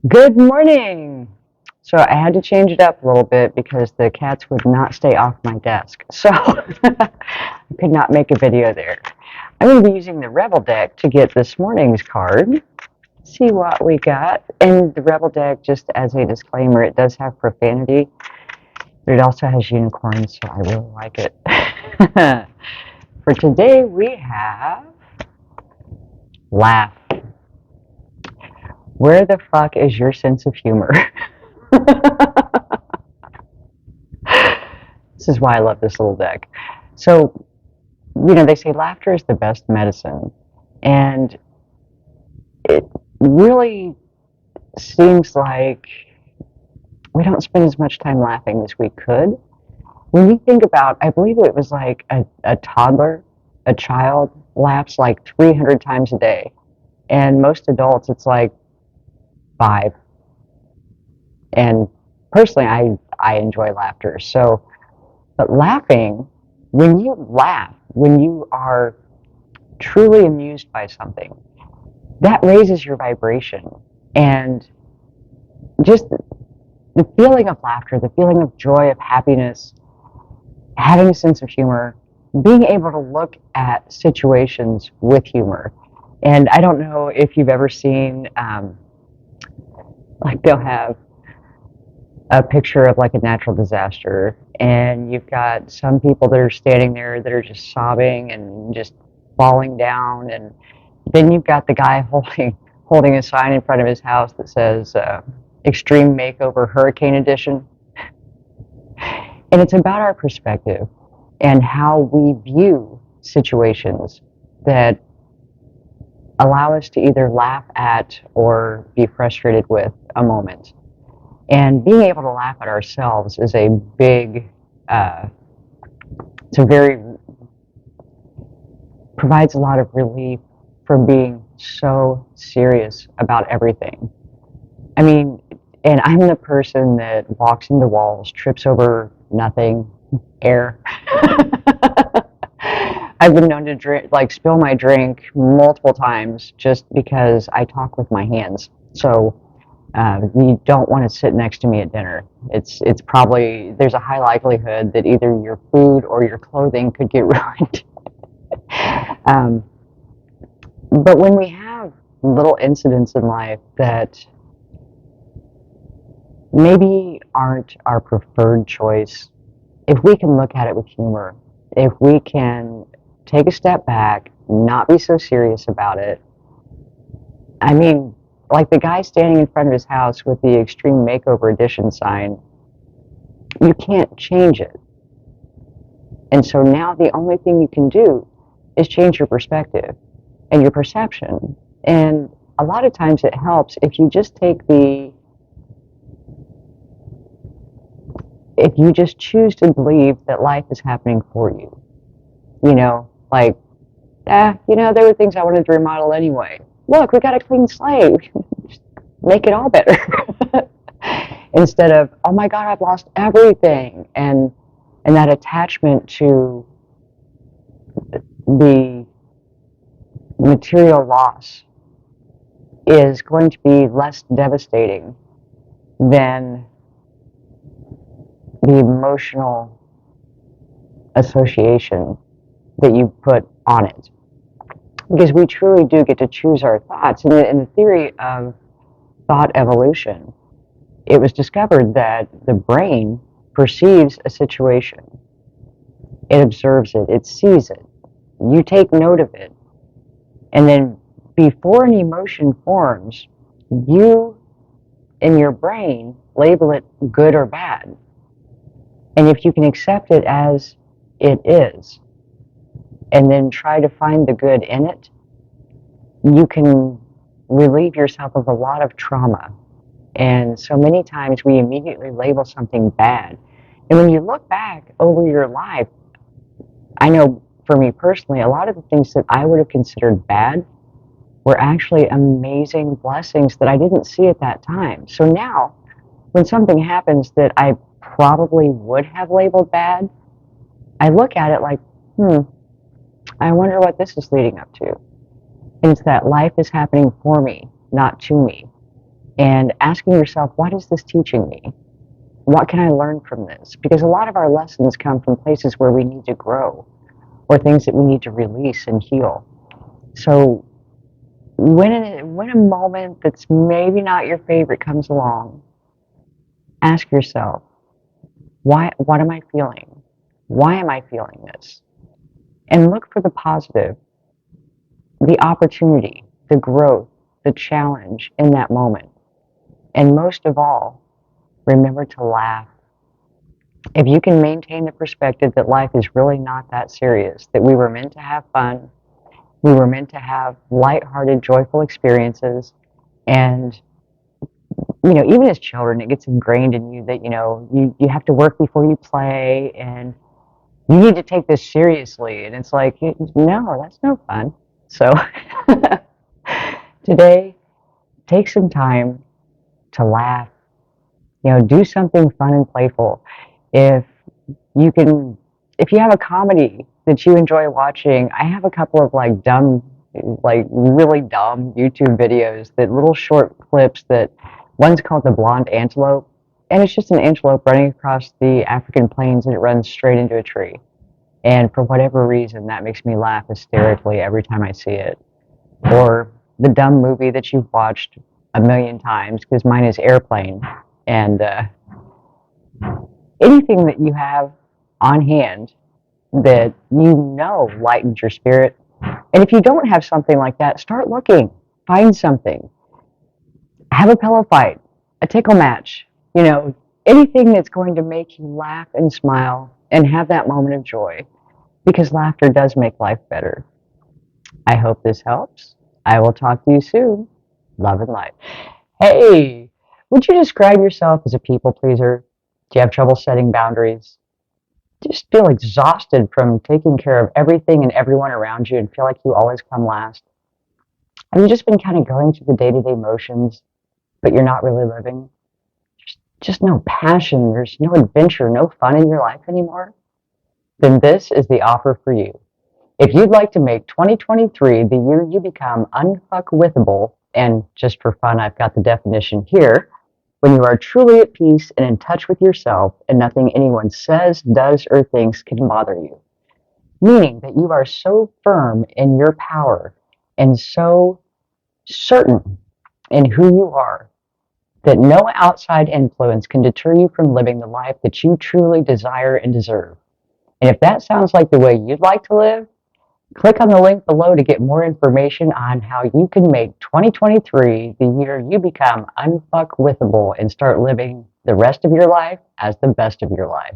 Good morning. So I had to change it up a little bit because the cats would not stay off my desk. So I could not make a video there. I'm going to be using the Rebel deck to get this morning's card. See what we got. And the Rebel deck, just as a disclaimer, it does have profanity, but it also has unicorns, so I really like it. For today, we have laugh. Where the fuck is your sense of humor? This is why I love this little deck. So, they say laughter is the best medicine. And it really seems like we don't spend as much time laughing as we could. When you think about, I believe it was like a toddler, a child laughs like 300 times a day. And most adults, it's like 5. And personally, I enjoy laughter. So, but laughing, when you laugh, when you are truly amused by something, that raises your vibration. And just the feeling of laughter, the feeling of joy, of happiness, having a sense of humor, being able to look at situations with humor. And I don't know if you've ever seen, like they'll have a picture of like a natural disaster, and you've got some people that are standing there that are just sobbing and just falling down, and then you've got the guy holding a sign in front of his house that says extreme makeover hurricane edition. And it's about our perspective and how we view situations that allow us to either laugh at or be frustrated with a moment. And being able to laugh at ourselves is a big, it's a very, provides a lot of relief from being so serious about everything. I mean, and I'm the person that walks into walls, trips over nothing, air. I've been known to spill my drink multiple times just because I talk with my hands. So you don't want to sit next to me at dinner. It's probably, there's a high likelihood that either your food or your clothing could get ruined. But when we have little incidents in life that maybe aren't our preferred choice, if we can look at it with humor, if we can take a step back, not be so serious about it. I mean, like the guy standing in front of his house with the Extreme Makeover Edition sign, you can't change it. And so now the only thing you can do is change your perspective and your perception. And a lot of times it helps if you just if you just choose to believe that life is happening for you. Like, there were things I wanted to remodel anyway. Look, we got a clean slate. We can just make it all better. Instead of, oh my God, I've lost everything. And that attachment to the material loss is going to be less devastating than the emotional association that you put on it. Because we truly do get to choose our thoughts. In the theory of thought evolution, it was discovered that the brain perceives a situation. It observes it. It sees it. You take note of it. And then before an emotion forms, you, in your brain, label it good or bad. And if you can accept it as it is, and then try to find the good in it, you can relieve yourself of a lot of trauma. And so many times we immediately label something bad. And when you look back over your life, I know for me personally, a lot of the things that I would have considered bad were actually amazing blessings that I didn't see at that time. So now, when something happens that I probably would have labeled bad, I look at it like, I wonder what this is leading up to. And it's that life is happening for me, not to me. and asking yourself, what is this teaching me? What can I learn from this? Because a lot of our lessons come from places where we need to grow or things that we need to release and heal. So when a moment that's maybe not your favorite comes along, ask yourself, what am I feeling? Why am I feeling this? And look for the positive, the opportunity, the growth, the challenge in that moment. And most of all, remember to laugh. If you can maintain the perspective that life is really not that serious, that we were meant to have fun, we were meant to have lighthearted, joyful experiences, and even as children, it gets ingrained in you that, you have to work before you play, and you need to take this seriously. And it's like, no, that's no fun. So today, take some time to laugh, do something fun and playful. If you can, if you have a comedy that you enjoy watching, I have a couple of really dumb YouTube videos, that little short clips that one's called The Blonde Antelope, and it's just an antelope running across the African plains and it runs straight into a tree. And for whatever reason, that makes me laugh hysterically every time I see it. Or the dumb movie that you've watched a million times, because mine is Airplane. And anything that you have on hand that lightens your spirit. And if you don't have something like that, start looking. Find something. Have a pillow fight, a tickle match, anything that's going to make you laugh and smile and have that moment of joy, because laughter does make life better. I hope this helps. I will talk to you soon. Love and light. Hey, would you describe yourself as a people pleaser? Do you have trouble setting boundaries? Do you just feel exhausted from taking care of everything and everyone around you and feel like you always come last? Have you just been kind of going through the day-to-day motions, but you're not really living? There's just no passion, there's no adventure, no fun in your life anymore? Then this is the offer for you. If you'd like to make 2023 the year you become unfuckwithable, and just for fun, I've got the definition here, when you are truly at peace and in touch with yourself and nothing anyone says, does, or thinks can bother you. Meaning that you are so firm in your power and so certain in who you are that no outside influence can deter you from living the life that you truly desire and deserve. And if that sounds like the way you'd like to live, click on the link below to get more information on how you can make 2023 the year you become unfuckwithable and start living the rest of your life as the best of your life.